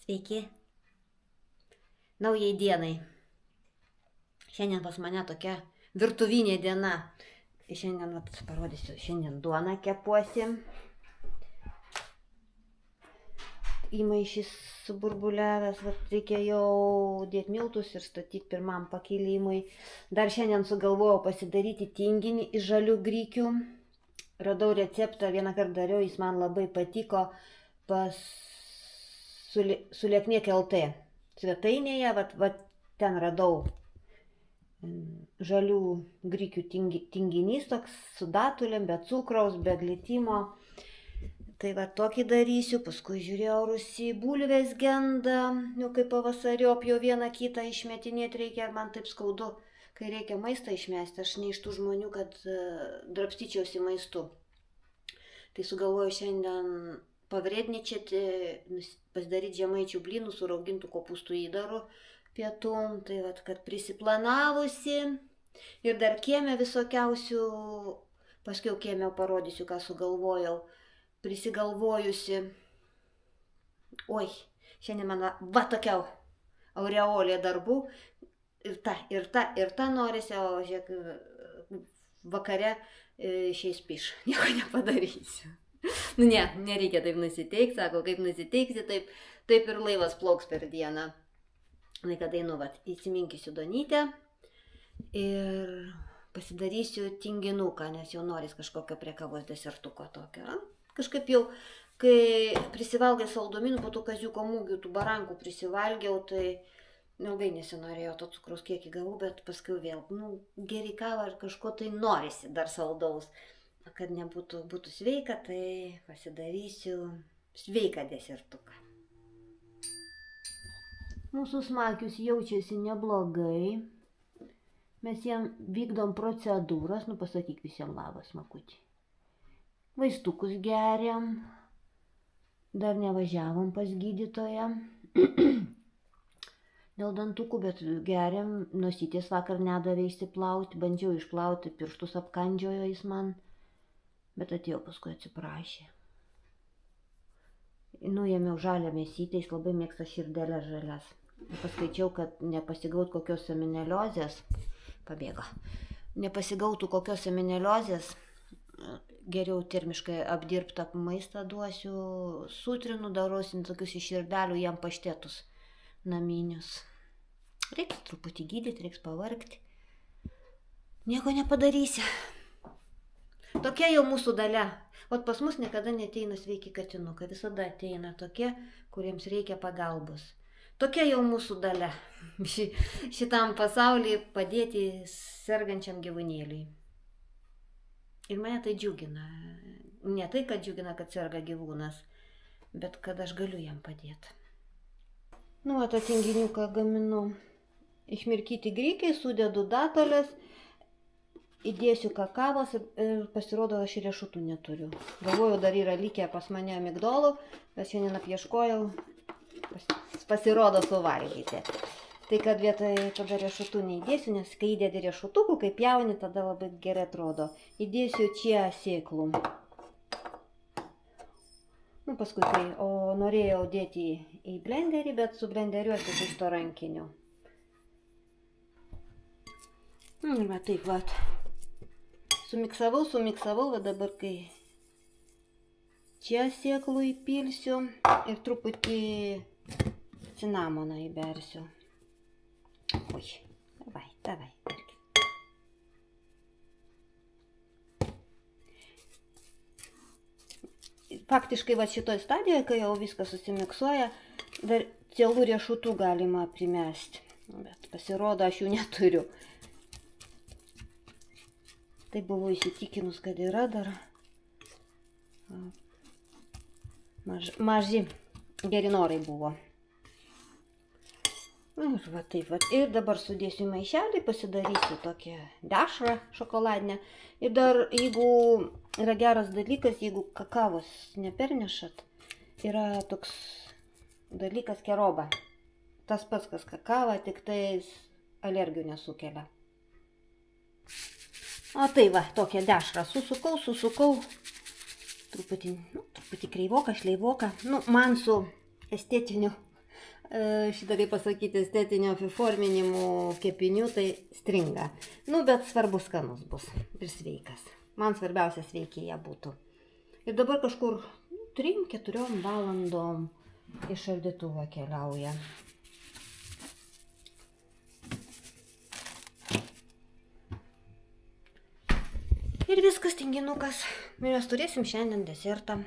Sveiki. Naujai dienai. Šiandien pas mane tokia virtuvinė diena. Šiandien, parodysiu, šiandien duoną kepuosi. Įmaišys suburbuliavęs, reikia jau dėti miltus ir statyti pirmam pakilimui. Dar šiandien sugalvojau pasidaryti tinginį iš žalių grikių. Radau receptą, vieną kartą dariau, jis man labai patiko pas Sulieknėk LT svetainėje, ten radau žalių grikių tinginys, toks su datulėm, be cukraus, be glitimo. Tai tokį darysiu, paskui žiūrėjau Rusį, bulvės genda, jau kaip pavasariop jau vieną kitą išmetinėti reikia, ar man taip skaudu, kai reikia maistą išmesti, aš ne iš tų žmonių, kad drabstyčiausi maistu. Tai sugalvoju šiandien pavredničiati, pasidaryti žemaičių blynų su raugintų kopūstų įdaru pietum, tai kad prisiplanavusi ir dar kieme visokiausių, paskui kieme parodysiu, ką sugalvojau, prisigalvojusi. Oi, šiandien man tokia aureolė darbų, ir ta norisi, o žiūrėk, vakare išeis piš, nieko nepadarysiu. Ne, nereikia taip nusiteikti, sako, kaip nusiteiksi, taip ir laivas plauks per dieną. Na, kad einu, įsiminkysiu duonytę ir pasidarysiu tinginuką, nes jau noris kažkokio prie kavos desertuko tokio. Kažkaip jau, kai prisivalgai saldumynų, po tų kaziuko mūgių, tų barankų prisivalgiau, tai ilgai nesinorėjau, to cukraus kiekį gavau, bet paskui vėl, geri kavą ar kažko tai norisi dar saldaus. Kad būtų sveika, tai pasidarysiu sveiką desertuką. Mūsų smakius jaučiasi neblogai. Mes jam vykdom procedūras, pasakyk visiems labas, Makutį. Vaistukus geriam. Dar nevažiavom pas gydytoją. Dėl dantukų, bet geriam. Nosytės vakar nedavė išsiplauti, bandžiau išplauti, pirštus apkandžiojo jis man. Bet atėjo paskui atsiprašė. Nuėmiau žalią mėsytę, jis labai mėgsta širdelės žalias. Paskaičiau, kad nepasigaut kokios samineliozės, pabėgo. Nepasigautų kokios samineliozės, geriau termiškai apdirbtą maistą duosiu, sutrinu, darosim tokius iš širdelių jam paštetus naminius. Reiks truputį gydyti, reiks pavargti. Nieko nepadarysi. Tokia jau mūsų dalia. O pas mus niekada neteina sveiki katinukai, visada ateina tokie, kuriems reikia pagalbos. Tokia jau mūsų dalia. Šitam pasaulyje padėti sergančiam gyvūnėliui. Ir mane tai džiugina. Ne tai, kad džiugina, kad serga gyvūnas, bet kad aš galiu jam padėti. Tą tinginiuką gaminu. Išmirkyti grikiai, sudedu datulės. Įdėsiu kakavos ir pasirodo, aš riešutų neturiu. Galvoju, dar yra likę pas mane migdolų, bet šiandien apieškojau, pasirodo suvalgyti. Tai kad vietoj tada riešutų neįdėsiu, nes kai įdėdi riešutukų, kai pjauni, tada labai gerai atrodo. Įdėsiu čia sėklų. Paskui, o norėjau dėti į blenderį, bet su blenderiuosiu iš to rankiniu. Ir taip. Sumiksavau, dabar kai čia sėklų įpilsiu ir truputį cinamoną įbersiu. Oi, davai. Faktiškai šitoj stadijoje, kai jau viskas susimiksuoja, dar cielų riešutų galima primesti, bet pasirodo, aš jų neturiu. Tai buvau įsitikinus, kad yra dar maži geri norai buvo. Ir taip. Ir dabar sudėsiu maišelį, pasidarysiu tokią dešrą šokoladinę. Ir dar, jeigu yra geras dalykas, jeigu kakavos nepernešat, yra toks dalykas keroba. Tas pats, kas kakava, tik tais alergijų nesukelia. O tai tokią dešrą susukau. Truputį kreivoka, šleivoka. Man su estetiniu šitą, kaip pasakyti, estetinio apiforminimų kepinių, tai stringa. Nu, bet svarbus skanus bus ir sveikas. Man svarbiausia sveiki jie būtų. Ir dabar kažkur 3-4 valandom iš šaldytuvo keliauja. Ir viskas, tinginukas. Mes turėsim šiandien desertą.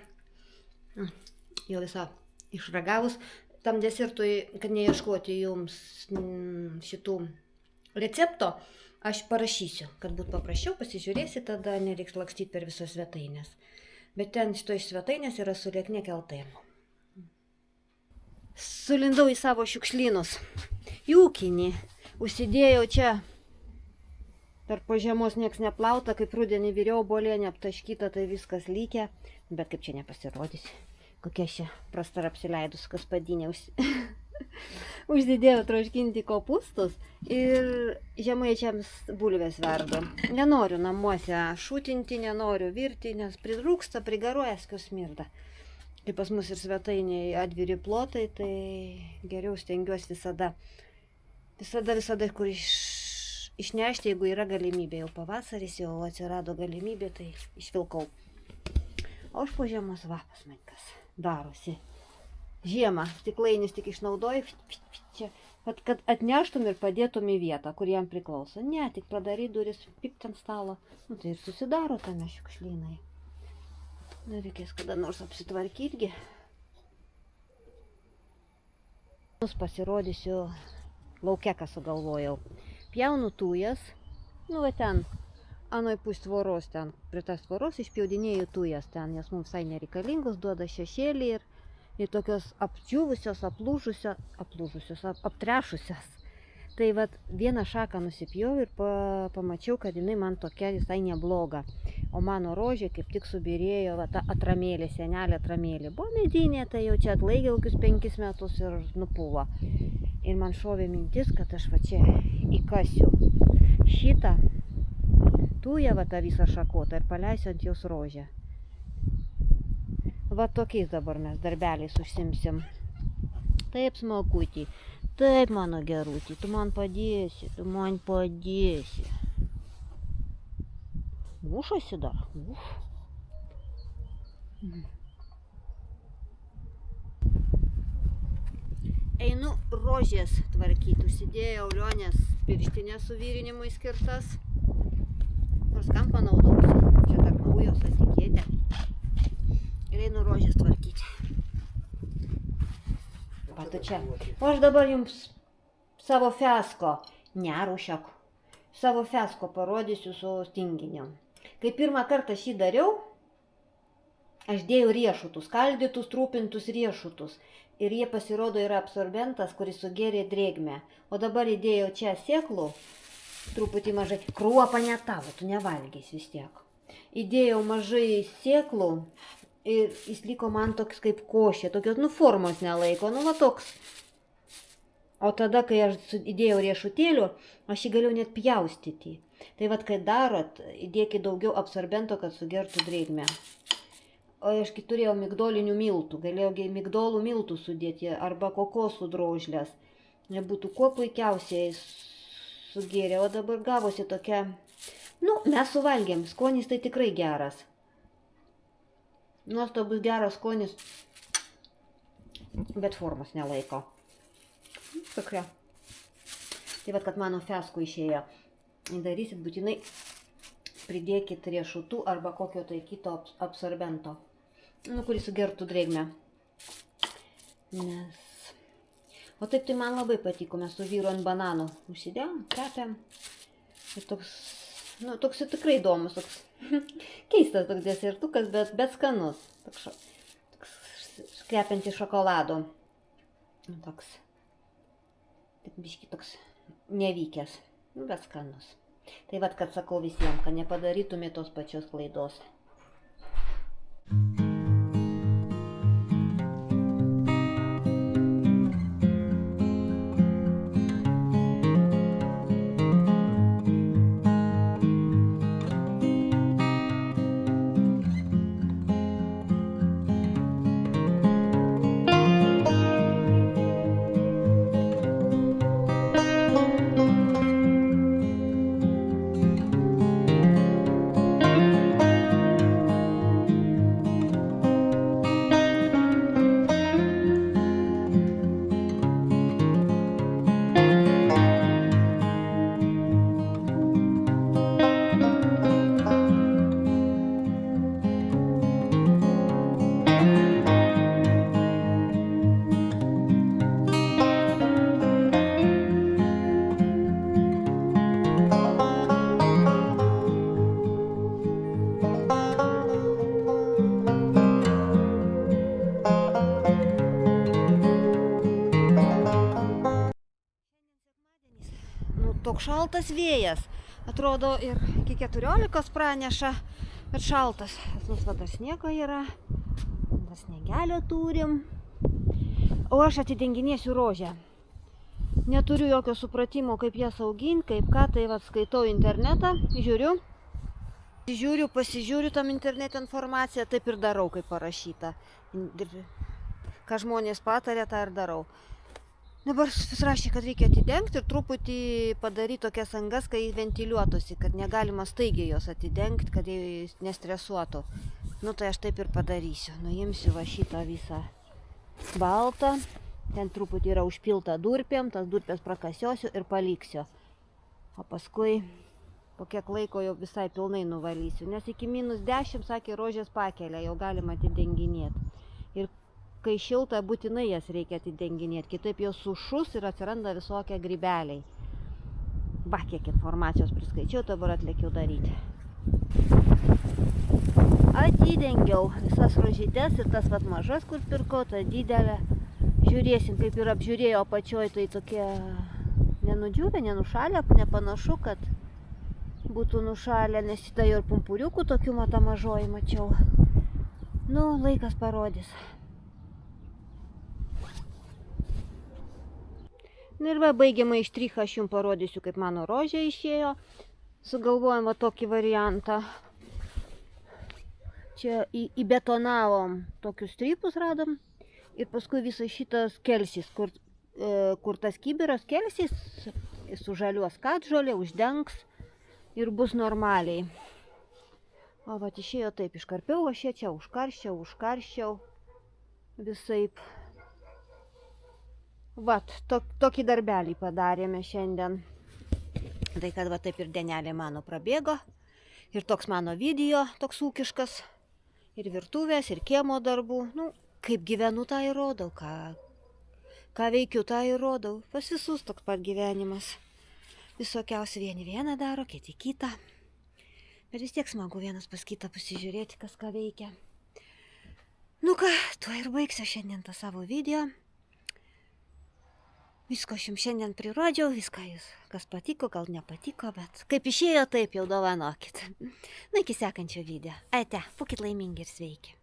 Jau visą išragavus. Tam desertui, kad neieškoti jums šitų recepto, aš parašysiu, kad būtų paprasčiau, pasižiūrėsi, tada nereiks lakstyti per visas svetainės. Bet ten šitoj svetainės yra su liekne keltai. Sulindau į savo šiukšlynus. Į ūkinį. Užsidėjau čia. Tarp po žiemos nieks neplauta, kaip rudenį viriau bolė, neaptaškyta, tai viskas lygia. Bet kaip čia nepasirodys. Kokia čia prastar apsileidus, kas padinė. Užsidėjau troškinti kopūstus ir žemaičiams bulvės verdu. Nenoriu namuose šūtinti, nenoriu virti, nes pritrūksta, prigaruoja, smirda. Kai pas mus ir svetainiai atviri plotai, tai geriau stengiuosi visada, kur išnešti, jeigu yra galimybė. Jau pavasaris, jau atsirado galimybė, tai išvilkau. O aš po žiemos vapas man kas darosi. Žiemą stiklainis tik išnaudoji, čia, kad atneštum ir padėtum į vietą, kur jam priklauso. Ne, tik pradary duris, pikt ant stalo. Nu, tai ir susidaro tame šiukšlynai. Nu, reikės kada nors apsitvarkytgi. Pasirodysiu lauke, ką sugalvojau. Pjaunu tujas, nu va ten, anoj pus tvoros ten, prie tas tvoros išpjaudinėjau tujas ten, nes mums visai nereikalingos, duoda šešėlį ir tokios apdžiūvusios, aptrešusios. Tai vat vieną šaką nusipjau ir pamačiau, kad jinai man tokia visai nebloga. O mano rožė kaip tik subirėjo, va ta atramėlė, senelė atramėlė. Buvo medinė, tai jau čia atlaikė kokius 5 metus ir nupuvo. Ir man šovė mintis, kad aš va čia įkasiu šitą tują, va tą visą šakotą ir paleisiu ant jos rožę. Va tokiais dabar mes darbeliais užsimsim. Taip, smulkutį, taip, mano gerutį, tu man padėsi. Mušasi dar. Einu rožės tvarkyti, užsidėjau Lionės pirštinės suvirinimui skirtas. Nors kam panaudosiu, čia dar naujos etiketė. Ir einu rožės tvarkyti. Patu čia. O aš dabar jums savo fiasko, nerūšiak, savo fiasko parodysiu su tinginiu. Kai pirmą kartą šį dariau, aš dėjau riešutus, skaldytus, trupintus riešutus. Ir jie pasirodo yra absorbentas, kuris sugėrė drėgmę. O dabar įdėjau čia sėklų, truputį mažai, kruopą ne tavo, tu nevalgys vis tiek. Įdėjau mažai sėklų ir jis liko man toks kaip košė, tokios, formos nelaiko, va toks. O tada, kai aš įdėjau riešutėlių, aš jį galėjau net pjaustyti. Tai vat, kai darot, įdėkit daugiau absorbento, kad sugertų drėgmę. O aš turėjau migdolinių miltų, galėjau migdolų miltų sudėti arba kokosų drožlės. Nebūtų kuo puikiausiai sugėrė, o dabar gavosi tokia, mes suvalgėm, skonis tai tikrai geras. Nuostabus geras skonis, bet formos nelaiko. Tokia. Tai vat, kad mano fiasko išėjo, darysit būtinai pridėkit riešutų arba kokio tai kito absorbento. Kuris sugertų drėgmę. O taip tai man labai patiko, mes su vyru ant bananų užsidėjom, kepėm. Ir toks tikrai įdomus, toks keistas toks desertukas, bet skanus. Toks kvepiantis šokolado. Toks biški toks nevykęs, bet skanus. Tai vat, kad sakau visiems, kad nepadarytumė tos pačios klaidos. toks šaltas vėjas. Atrodo ir iki 14 praneša, bet šaltas. Pas mus va dar sniego yra, dar sniegelio turim. O aš atidenginėsiu rožę. Neturiu jokio supratimo, kaip jas auginti, kaip ką, tai va skaitau internetą, pasižiūriu tam internete informaciją, taip ir darau, kaip parašyta. Ką žmonės patarė, tą ir darau. Dabar susirašė, kad reikia atidengti ir truputį padaryti tokias angas, kai ventiliuotųsi, kad negalima staigiai jos atidengti, kad jie nestresuotų. Nu tai aš taip ir padarysiu. Nuimsiu va šitą visą baltą. Ten truputį yra užpilta durpėm, tas durpės prakasiosiu ir paliksiu. O paskui po kiek laiko jau visai pilnai nuvalysiu. Nes iki -10, sakė, rožės pakelia, jau galima atidenginėti. Ir kai šilta, būtinai jas reikia atidenginėti, kitaip jos sušus ir atsiranda visokie grybeliai. Va, kiek informacijos priskaičiau, dabar atlėkiau daryti. Atidengiau visas rožytes ir tas vat mažas, kur pirkau, tą didelę. Žiūrėsim, kaip ir apžiūrėjo apačioj, tai tokie nenudžiūvę, nenušalę, nepanašu, kad būtų nušalę, nes šitą jau ir pumpuriukų tokių mata mažoji mačiau. Nu, laikas parodys. Ir va, baigiamą ištrichą aš jums parodysiu, kaip mano rožė išėjo. Sugalvojom va tokį variantą. Čia įbetonavom tokius strypus radom. Ir paskui visas šitas kelsis, kur tas kibiras kelsis, sužaliuos katžolė, uždengs ir bus normaliai. O vat išėjo taip, iškarpiau aš čia, užkarščiau visaip. Vat, tokį darbelį padarėme šiandien. Tai kad va taip ir dienelė mano prabėgo. Ir toks mano video, toks ūkiškas. Ir virtuvės, ir kiemo darbų. Nu, kaip gyvenu, tą įrodau. Ką veikiu, tą įrodau. Pas visus toks pat gyvenimas. Visokiausi vieni vieną daro, kiti kitą. Bet vis tiek smagu vienas pas kitą pasižiūrėti, kas ką veikia. Nu ką, tuo ir baigsiu šiandien tą savo video. Visko aš jums šiandien prirodžiau, viską jūs, kas patiko, gal nepatiko, bet kaip išėjo, taip jau dovanokit. Na, iki sekančio video. Ate, būkit laimingi ir sveiki.